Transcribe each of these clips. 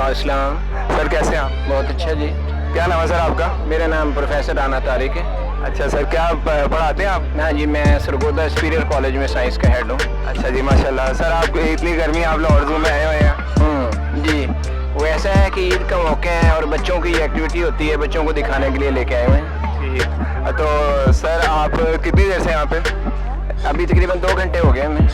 अस्सलाम। सर कैसे हैं आप? बहुत अच्छा जी। क्या नाम है सर आपका? मेरा नाम प्रोफेसर राना तारिक है। अच्छा सर, क्या पढ़ाते हैं आप? हाँ जी, मैं सरगोदा सुपीरियर कॉलेज में साइंस का हेड हूँ। अच्छा जी, माशाल्लाह। सर आप इतनी गर्मी आप लाहौर ज़ू में आए हुए हैं? जी, वो ऐसा है कि ईद का मौका है और बच्चों की एक्टिविटी होती है, बच्चों को दिखाने के लिए लेके आए हुए हैं। ठीक। तो सर आप कितनी देर से यहाँ पे? अभी तकरीबन 2 घंटे हो गए हमें।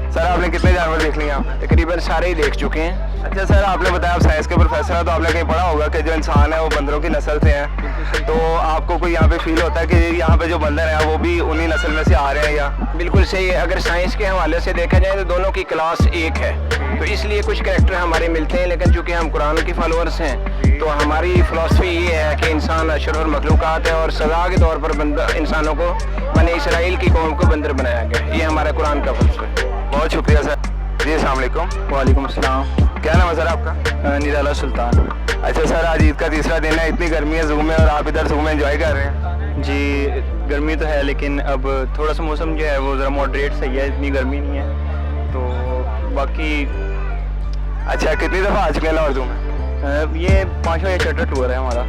सर आपने कितने जानवर देख लिए आप? तकरीबन सारे ही देख चुके हैं। अच्छा सर, आपने बताया आप साइंस के प्रोफेसर हैं, तो आपने कहीं पढ़ा होगा कि जो इंसान है वो बंदरों की नस्ल से हैं। तो आपको कोई यहाँ पे फील होता है कि यहाँ पे जो बंदर हैं वो भी उन्हीं नस्ल में से आ रहे हैं या? बिल्कुल सही है। अगर साइंस के हवाले से देखा जाए तो दोनों की क्लास एक है, तो इसलिए कुछ कैरेक्टर हमारे मिलते हैं। लेकिन चूंकि हम कुरान के फॉलोअर्स हैं तो हमारी फ़िलासफ़ी ये है कि इंसान अशरफ मखलूक़ात है और सज़ा के तौर पर बंदर इंसानों को बनी इसराइल की कौम को बंदर बनाया गया। ये हमारा कुरान का फ़लसफ़ा है। बहुत शुक्रिया सर जी। अस्सलाम वालेकुम। वालेकुम अस्सलाम। क्या नाम है सर आपका? निराला सुल्तान। अच्छा सर, आज ईद का तीसरा दिन है, इतनी गर्मी है ज़ू में और आप इधर ज़ू में एंजॉय कर रहे हैं? जी, गर्मी तो है लेकिन अब थोड़ा सा मौसम जो है वो ज़रा मॉडरेट सही है, इतनी गर्मी नहीं है तो बाकी। अच्छा, कितनी दफ़ा आ चुके हैं लाहौर ज़ू में? ये 5वां या 6वां टूर है हमारा।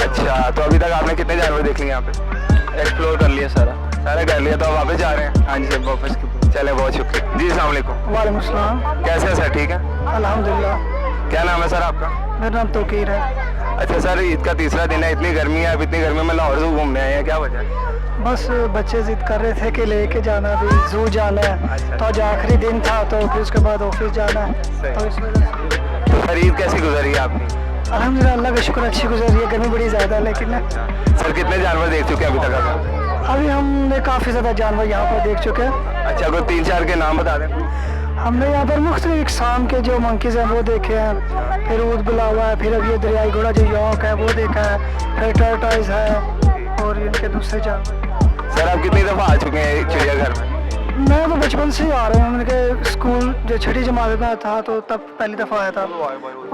अच्छा, तो अभी तक आपने कितने जानवर देख लिए यहाँ पे? एक्सप्लोर कर लिया सारा कर लिया, तो आप वापस जा रहे हैं? हाँ जी सर, वापस चले, बहुत शुक्रिया जी। अस्सलाम वालेकुम। वालेकुम सलाम। कैसे हैं सर? ठीक है अल्हम्दुलिल्लाह। क्या नाम है सर आपका? मेरा नाम तौकीर है। अच्छा सर, ईद का तीसरा दिन है, इतनी गर्मी है, अब इतनी गर्मी में लाहौर ज़ू घूमने आए हैं, क्या वजह है? बस बच्चे जिद कर रहे थे कि लेके जाना, भी जू जाना है। अच्छा। तो आज आखिरी दिन था तो फिर उसके बाद ऑफिस जाना है, तो इस वजह से। तो सर ईद कैसी गुजरी है आपकी? अल्हम्दुलिल्लाह, अल्लाह का शुक्र, अच्छी गुजरी है। गर्मी बड़ी ज़्यादा है लेकिन सर कितने जानवर देख चुके हैं अभी तक आप? अभी हमने काफ़ी ज़्यादा जानवर यहाँ पर देख चुके हैं। अच्छा, कोई 3-4 के नाम बता दें। हमने यहाँ पर मुख्तलिफ इकसाम के जो मंकीज़ हैं वो देखे हैं, फिर ऊद बुलावा है, फिर अब ये दरियाई घोड़ा जो यॉक है वो देखा है, फिर टर्टाइज है और इनके दूसरे जानवर। सर आप कितनी दफ़ा आ चुके हैं चिड़ियाघर में? मैं तो बचपन से ही आ रहा हूँ। उनके स्कूल जो 6ठी जमात में था तो तब पहली दफ़ा आया था,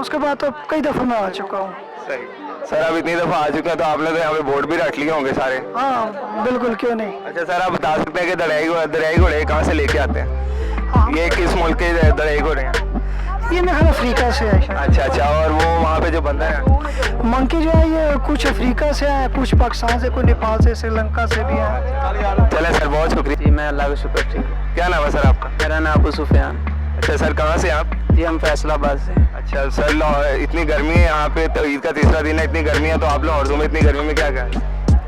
उसके बाद तो कई दफ़ा मैं आ चुका हूँ। सही। सर आप इतनी दफ़ा आ चुके हैं तो आपने तो यहाँ पे बोर्ड भी रख लिए होंगे सारे? हाँ बिल्कुल, क्यों नहीं। अच्छा सर, आप बता सकते हैं कि दरियाई घोड़े कहाँ से लेके आते हैं? हाँ। ये किस मुल्क के दरियाई घोड़े हैं? ये मेरे ख्याल अफ्रीका से है शायद। अच्छा अच्छा, और वो वहाँ पे जो बंदर हैं? मंकी जो है ये कुछ अफ्रीका से है, कुछ पाकिस्तान से, कोई नेपाल से, श्रीलंका से भी है। चले सर, बहुत शुक्रिया जी, मैं अल्लाह का शुक्र। ठीक है। क्या नाम है सर आपका? मेरा नाम अबू सुफियान। अच्छा सर, कहाँ से आप? जी, हम फैसलाबाद से। अच्छा सर, इतनी गर्मी है यहाँ पे, तो ईद का तीसरा दिन है, इतनी गर्मी है, तो आप लाहौर ज़ू में इतनी गर्मी में क्या करें?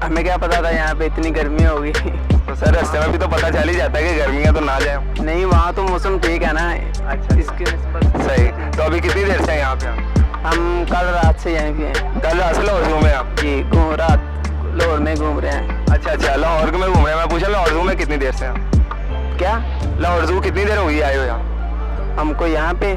हमें क्या पता था यहाँ पे इतनी गर्मी होगी। तो सर रास्ते में भी तो पता चल ही जाता है कि गर्मी है, तो ना जाए। नहीं, वहाँ तो मौसम ठीक है ना। अच्छा, इसके निस्बत सही। तो अभी कितनी देर से हैं यहाँ पे आप? हम कल रात से यहीं पे हैं। कल रात से लाहौर ज़ू में आप? जी, रात लाहौर में घूम रहे हैं। अच्छा अच्छा, लाहौर में घूम रहे हैं। मैं पूछा लाहौर ज़ू में कितनी देर से हैं? क्या? लाहौर ज़ू कितनी देर हुई आए हो यहाँ? हमको यहाँ पे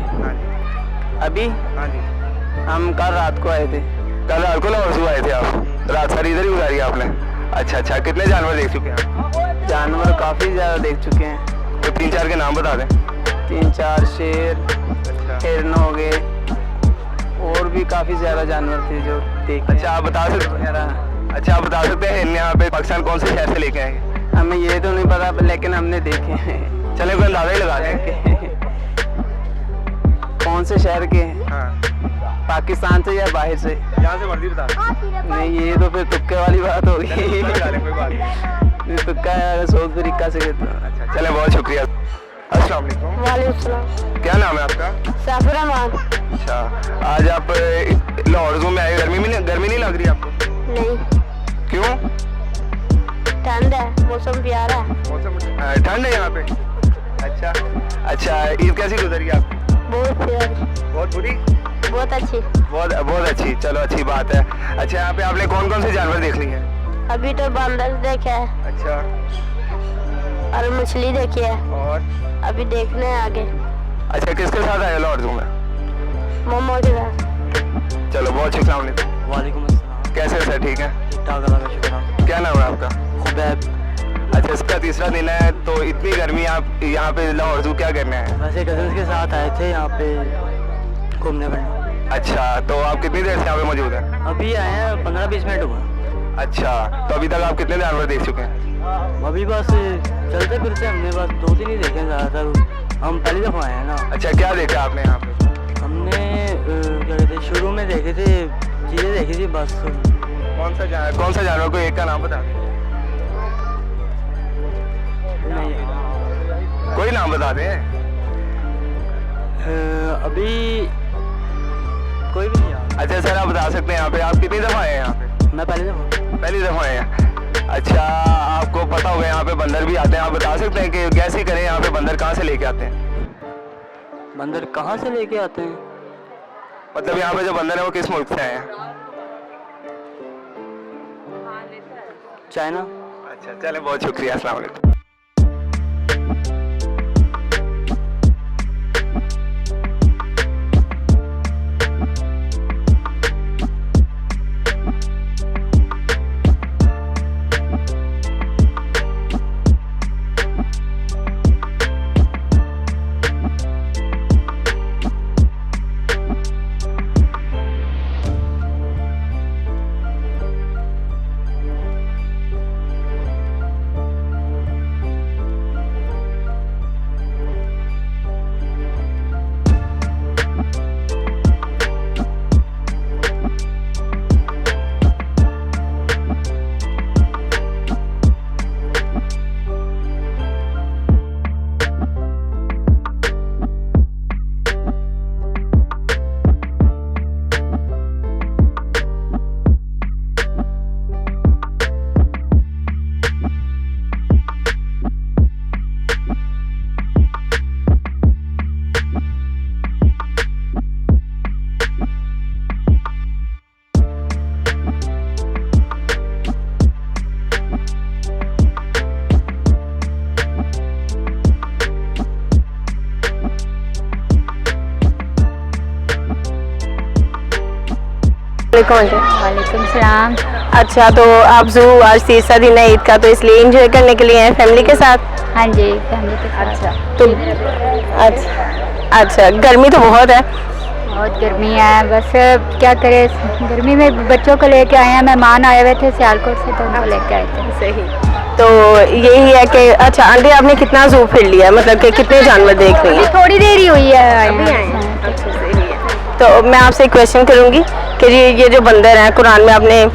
अभी हाँ जी। हम कल रात को आए थे। कल रात को लाहौर ज़ू आए थे आप? रात सारी इधर ही गुजारी आपने? अच्छा अच्छा, कितने जानवर देख चुके हैं? जानवर काफ़ी ज़्यादा देख चुके हैं। तो 3-4 के नाम बता दें। 3-4 शेर, हिरन हो गए, और भी काफ़ी ज़्यादा जानवर थे जो देखे। अच्छा आप बता सकते? अच्छा आप बता सकते हैं यहाँ पे पाकिस्तान कौन से शहर से लेके आएंगे? हमें ये तो नहीं पता लेकिन हमने देखे हैं। चले कोई अंदाजा ही लगा दें। कौन से शहर के हैं? हाँ, पाकिस्तान से या बाहर से? जहाँ से मर्जी बता दें। नहीं, ये तो फिर तुक्के वाली बात होगी। कोई बात नहीं। तुक्का साउथ अफ्रीका से कहते हैं। अच्छा चले, बहुत शुक्रिया। अस्सलाम वालेकुम। वालेकुम सलाम। क्या नाम है आपका? साफिर रहमान। अच्छा, आज आप लाहौर ज़ू में आए, गर्मी नहीं लग रही आपको? नहीं, क्यों? ठंड है, मौसम प्यारा है। मौसम ठंड है यहाँ पे? अच्छा अच्छा, ईद कैसी गुजरी आपकी? बहुत प्यारी, बहुत बुरी? बहुत अच्छी। बहुत बहुत अच्छी, चलो अच्छी बात है। अच्छा, यहाँ पे आपने कौन कौन से जानवर देख लिए हैं? अभी तो बंदर देखे है अच्छा, और मछली देखी है, और? अभी देखने हैं आगे। अच्छा, किसके साथ आए लाहौर ज़ू में? मोमो के साथ। चलो, बहुत शुक्रिया। वालेकुम। वालेकुम अस्सलाम। कैसे सर? ठीक है। ठीक ठाक, अल्लाह का शुक्र। क्या नाम है आपका? खुबैब। अच्छा, इसका तीसरा दिन है, तो इतनी गर्मी आप यहाँ पे लाहौर ज़ू क्या करने आए? वैसे कजन्स के साथ आए थे यहाँ पे घूमने फिरने। अच्छा, तो आप कितनी देर से यहाँ पे मौजूद हैं? अभी आए हैं, 15-20 मिनट हुआ। अच्छा, तो अभी तक आप कितने जानवर देख चुके हैं? अभी बस चलते फिरते हमने बस 2-3 ही देखे ज़्यादातर। हम पहली दफ़ा आए हैं ना। अच्छा, क्या देखा आपने यहाँ पे? हमने शुरू में देखे थे, चीज़ें देखी थी बस। कौन सा जानवर को एक का नाम बता दें? नहीं कोई नाम बता दें। अभी कोई भी नहीं याद। अच्छा सर, आप बता सकते हैं यहाँ पे आप कितनी दफ़ा आए हैं यहाँ पे? मैं पहली दफ़ा आए हैं। अच्छा, आपको पता होगा यहाँ पे बंदर भी आते हैं, आप बता सकते हैं कि कैसे करें, यहाँ पे बंदर कहाँ से लेके आते हैं? बंदर कहाँ से लेके आते हैं? मतलब यहाँ पे जो बंदर है वो किस मुल्क से आए हैं? चाइना। अच्छा चलें, बहुत शुक्रिया, अस्सलाम वालेकुम। वालेकुम सलाम। अच्छा, तो आप जू आज तीसरा दिन है ईद का, तो इसलिए एंजॉय करने के लिए हैं फैमिली के साथ? हाँ जी, फैमिली के साथ। अच्छा तो अच्छा गर्मी तो बहुत है। बहुत गर्मी है, बस क्या करें, गर्मी में बच्चों को लेके आए हैं, मेहमान आए हुए थे सियालकोट से, तो उनको लेके आए थे। सही, तो यही है कि अच्छा आंटी आपने कितना जू फिर लिया, मतलब कि कितने जानवर देख रही हैं? थोड़ी देर ही हुई है अभी आए हैं। अच्छा सही है। तो मैं आपसे एक क्वेश्चन करूँगी कि ये जो बंदर है, कुरान में आपने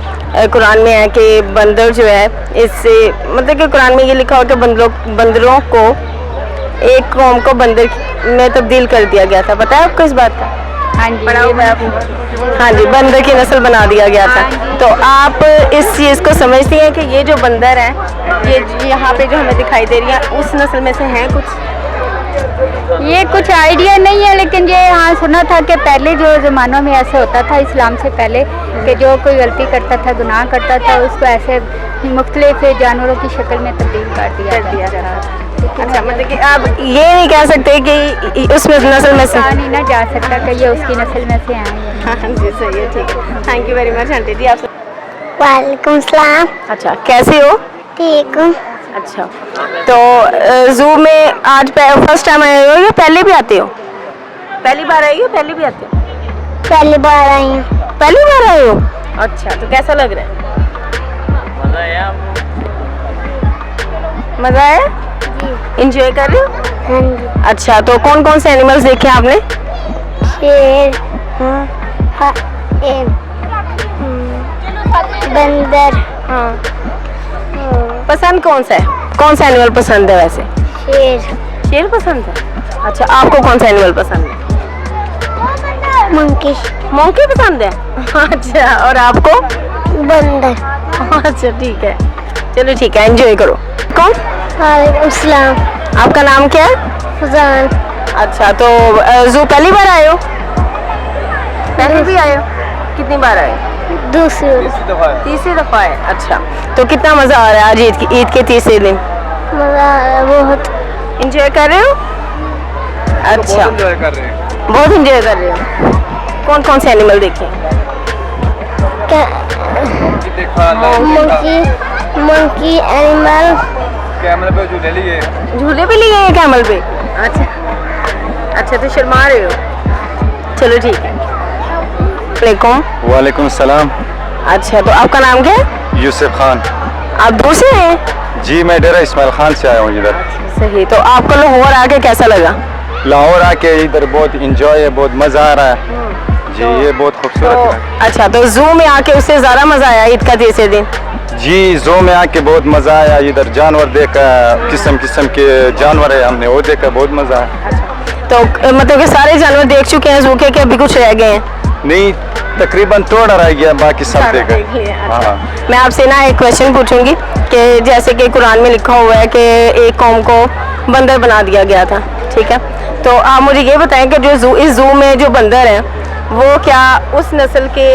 कुरान में है कि बंदर जो है, इससे मतलब कि कुरान में ये लिखा हो कि बंदरों को एक कौम को बंदर में तब्दील कर दिया गया था, पता है आपको इस बात का? हाँ जी, हाँ जी, बंदर की नस्ल बना दिया गया था। तो आप इस चीज़ को समझती हैं कि ये जो बंदर है, ये यहाँ पे जो हमें दिखाई दे रही है, उस नस्ल में से हैं कुछ? ये कुछ आइडिया नहीं है, लेकिन ये हाँ सुना था कि पहले जो ज़मानों में ऐसे होता था, इस्लाम से पहले, कि जो कोई गलती करता था, गुनाह करता था, उसको ऐसे मुख्तलिफ जानवरों की शक्ल में तब्दील कर दिया रहा। अच्छा, मतलब कि आप ये नहीं कह सकते कि उस नस्ल में से नहीं ना जा सकता कि ये उसकी नस्ल में से आए। हाँ जी सही है, ठीक है, thank you very much aunty ji. आप वालेकुम सलाम। अच्छा, कैसे हो? ठीक हूँ। अच्छा, तो जू में आज फर्स्ट टाइम आए हो या पहले भी आते हो? पहली बार आई हो, पहले भी आते हो? पहली बार आई हूँ। पहली बार आए हो? अच्छा, तो कैसा लग रहा है? मज़ा आया आपको? मज़ा आया? जी। इंजॉय कर रहे हो? हाँ जी। अच्छा, तो कौन कौन से एनिमल्स देखे आपने? शेर, बंदर। हाँ। पसंद कौन सा है? कौन सा एनिमल पसंद है वैसे? शेर। शेर पसंद है। अच्छा, आपको कौन सा एनिमल पसंद है? मंकी। मंकी पसंद है। अच्छा, और आपको? बंदर। अच्छा ठीक है, चलो ठीक है, एंजॉय करो। कौन? वालेकुम सलाम। आपका नाम क्या है? फजान। अच्छा, तो जू पहली बार आए हो? पहले भी आए हो? कितनी बार आए? दूसरी। तीसरी दफा है। अच्छा, तो कितना मजा आ रहा है आज ईद के तीसरे दिन? मजा आ रहा है बहुत। एंजॉय कर रहे हो? अच्छा, एंजॉय कर रहे हैं। बहुत एंजॉय कर रहे हो। कौन कौन से एनिमल देखे? Monkey animal. कैमरे पे झूले लिए। झूले भी लिए हैं कैमल पे? अच्छा अच्छा, तो शर्मा रहे हो? चलो ठीक है। वालेकुम। वालेकुम सलाम। अच्छा, तो आपका नाम क्या है? यूसुफ खान। आप दूर से हैं? जी, मैं डेरा इस्माइल खान से आया हूँ इधर। सही, तो आपको लाहौर आके कैसा लगा? लाहौर आके इधर बहुत इंजॉय है, बहुत मज़ा आ रहा है। जी ये बहुत तो खूबसूरत है। अच्छा, तो जू में आके उससे ज़्यादा मज़ा आया ईद का तीसरे दिन? जी जू में आके बहुत मज़ा आया, इधर जानवर देखा, किस्म किस्म के जानवर है, हमने वो देखा, बहुत मज़ा आया। तो मतलब कि सारे जानवर देख चुके हैं जू के अभी कुछ रह गए हैं? नहीं, तकरीबन थोड़ा रह गया, बाकी सब सारा देखा। देख लिया, अच्छा। हाँ। मैं आपसे ना एक क्वेश्चन पूछूंगी कि जैसे कि कुरान में लिखा हुआ है कि एक कौम को बंदर बना दिया गया था, ठीक है? तो आप मुझे ये बताएं कि जो इस जू में जो बंदर हैं वो क्या उस नस्ल के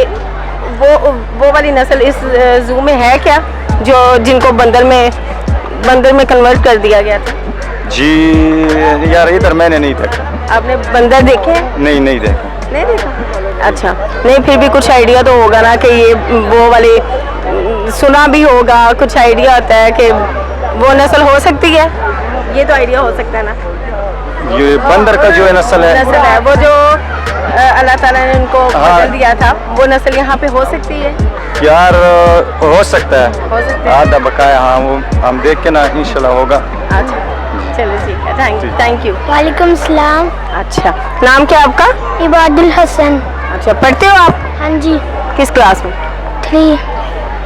वो वाली नस्ल इस जू में है क्या जो जिनको बंदर में कन्वर्ट कर दिया गया था? जी यार इधर मैंने नहीं देखा। आपने बंदर देखे हैं? नहीं देखा। नहीं देखा। अच्छा, नहीं फिर भी कुछ आइडिया तो होगा ना कि ये वो वाले सुना भी होगा, कुछ आइडिया होता है कि वो नस्ल हो सकती है, ये तो आइडिया हो सकता है ना? ये बंदर का जो है नस्ल है वो जो अल्लाह ताला ने उनको बदल दिया था, वो नस्ल यहाँ पे हो सकती है? यार, हो सकता है, हो सकता है। आधा बकाया। हाँ, वो हम देख के ना इंशाल्लाह होगा। अच्छा, चलो ठीक है, थैंक यू। वालेकुम सलाम। अच्छा, नाम क्या आपका? इबादुल हसन। अच्छा, पढ़ते हो आप? हाँ जी। किस क्लास में? 3।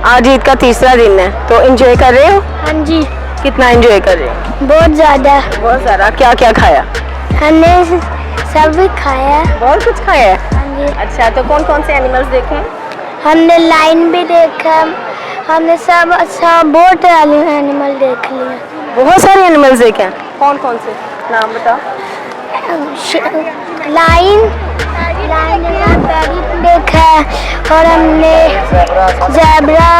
आज ईद का तीसरा दिन है, तो एंजॉय कर रहे हो? हाँ जी, कितना एंजॉय कर रहे हो? बहुत ज़्यादा। बहुत ज़्यादा। क्या क्या खाया? हमने सब खाया। बहुत कुछ खाया है। हाँ जी, अच्छा, तो कौन कौन से एनिमल्स देखे हैं? हमने लाइन भी देखा, हमने सब बहुत एनिमल देख लिए। बहुत सारे एनिमल्स देखे हैं। कौन कौन से? नाम बताओ। लाइन पैरेट देखा है, और हमने ज़ेब्रा,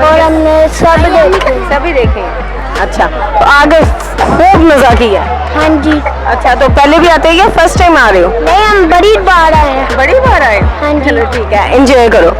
और हमने सब देखे। सभी देखे हैं। अच्छा, तो आगे खूब मज़ा किया? हाँ जी। अच्छा, तो पहले भी आते हैं या फर्स्ट टाइम आ रहे हो? नहीं, हम बड़ी बार आए हैं। बड़ी बार आए? हाँ जी। चलो ठीक है, एंजॉय करो।